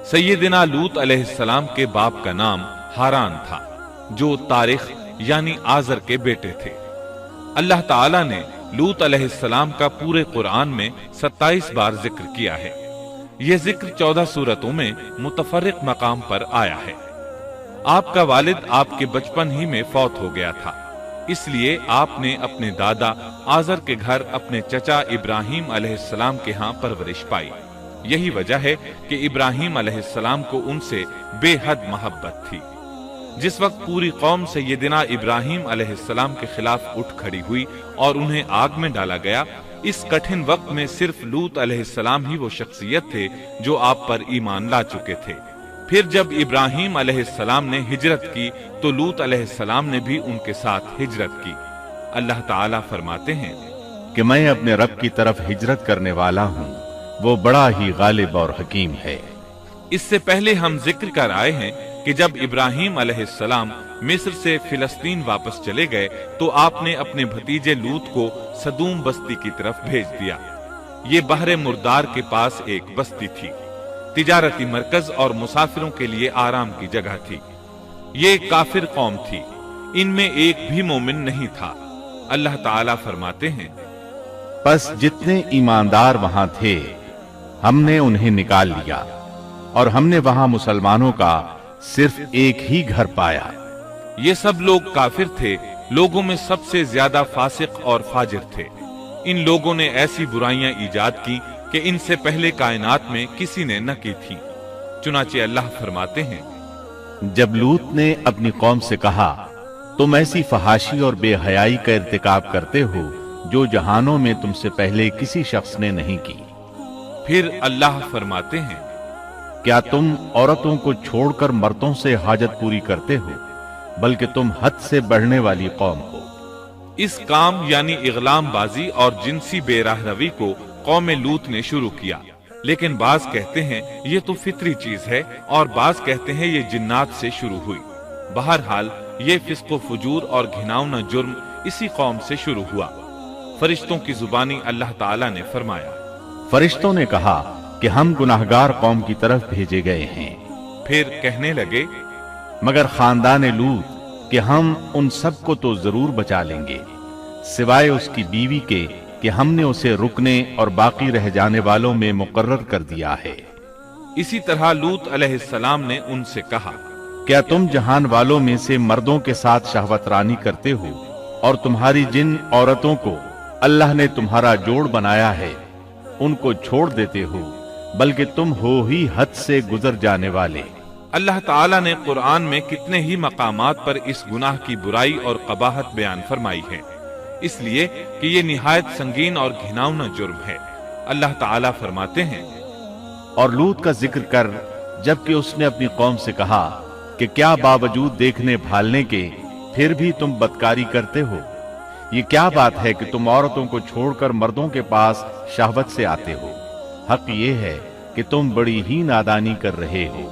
सैयदना लूत अलैहिस्सलाम के बाप का नाम हारान था, जो तारिख यानी आजर के बेटे थे। अल्लाह ताला ने लूत अलैहिस्सलाम का पूरे कुरान में 27 बार जिक्र किया है। यह जिक्र 14 सूरतों में मुतफर्रिक मकाम पर आया है। आपका वालिद आपके बचपन ही में फौत हो गया था, इसलिए आपने अपने दादा आजर के घर अपने चचा इब्राहिम अलैहिस्सलाम के यहाँ परवरिश पाई। यही वजह है कि इब्राहिम अलैहिस्सलाम को उनसे बेहद मोहब्बत थी। जिस वक्त पूरी कौम सैयदना इब्राहिम अलैहिस्सलाम के खिलाफ उठ खड़ी हुई और उन्हें आग में डाला गया, इस कठिन वक्त में सिर्फ लूत अलैहिस्सलाम ही वो शख्सियत थे जो आप पर ईमान ला चुके थे। फिर जब इब्राहिम अलैहिस्सलाम ने हिजरत की तो लूत अलैहिस्सलाम ने भी उनके साथ हिजरत की। अल्लाह ताला फरमाते हैं कि मैं अपने रब की तरफ हिजरत करने वाला हूँ, वो बड़ा ही गालिब और हकीम है। इससे पहले हम जिक्र कर आए हैं कि जब इब्राहिम अलैहिस्सलाम मिस्र से फिलिस्तीन वापस चले गए तो आपने अपने भतीजे लूत को सदूम बस्ती की तरफ भेज दिया। ये बहरे मुर्दार के पास एक बस्ती थी, तिजारती मरकज और मुसाफिरों के लिए आराम की जगह थी। ये काफिर कौम थी, इनमें एक भी मोमिन नहीं था। अल्लाह ताला फरमाते हैं, बस जितने ईमानदार वहां थे हमने उन्हें निकाल लिया और हमने वहां मुसलमानों का सिर्फ एक ही घर पाया। ये सब लोग काफिर थे, लोगों में सबसे ज्यादा फासिक और फाजिर थे। इन लोगों ने ऐसी बुराइयां ईजाद की कि इनसे पहले कायनात में किसी ने न की थी। चुनाचे अल्लाह फरमाते हैं, जब लूत ने अपनी कौम से कहा, तुम ऐसी फहाशी और बेहयाई का इर्तिकाब करते हो जो जहानों में तुमसे पहले किसी शख्स ने नहीं की। फिर अल्लाह फरमाते हैं, क्या तुम औरतों को छोड़कर मर्दों से हाजत पूरी करते हो, बल्कि तुम हद से बढ़ने वाली कौम हो। इस काम यानी इगलाम बाजी और जिनसी बेराहरवी को कौम लूत ने शुरू किया, लेकिन बाज कहते हैं ये तो फितरी चीज है और बाज कहते हैं ये जिन्नात से शुरू हुई। बहरहाल ये फिस्को फुजूर और घिनौना जुर्म इसी कौम से शुरू हुआ। फरिश्तों की जुबानी अल्लाह ताला ने फरमाया, फरिश्तों ने कहा कि हम गुनाहगार कौम की तरफ भेजे गए हैं। फिर कहने लगे, मगर खानदान लूत कि हम उन सब को तो जरूर बचा लेंगे, सिवाय उसकी बीवी के कि हमने उसे रुकने और बाकी रह जाने वालों में मुकर्रर कर दिया है। इसी तरह लूत अलैहिस्सलाम ने उनसे कहा, क्या तुम जहान वालों में से मर्दों के साथ शहवत रानी करते हो और तुम्हारी जिन औरतों को अल्लाह ने तुम्हारा जोड़ बनाया है उनको छोड़ देते हो, बल्कि तुम हो ही हद से गुजर जाने वाले। अल्लाह ताला ने कुरान में कितने ही मकामात पर इस गुनाह की बुराई और कबाहत बयान फरमाई है, इसलिए कि ये निहायत संगीन और घिनौना जुर्म है। अल्लाह ताला फरमाते हैं, और लूत का जिक्र कर जबकि उसने अपनी कौम से कहा कि क्या बावजूद देखने भालने के फिर भी तुम बदकारी करते हो। ये क्या बात है कि तुम औरतों को छोड़कर मर्दों के पास शहवत से आते हो। हक ये है कि तुम बड़ी ही नादानी कर रहे हो।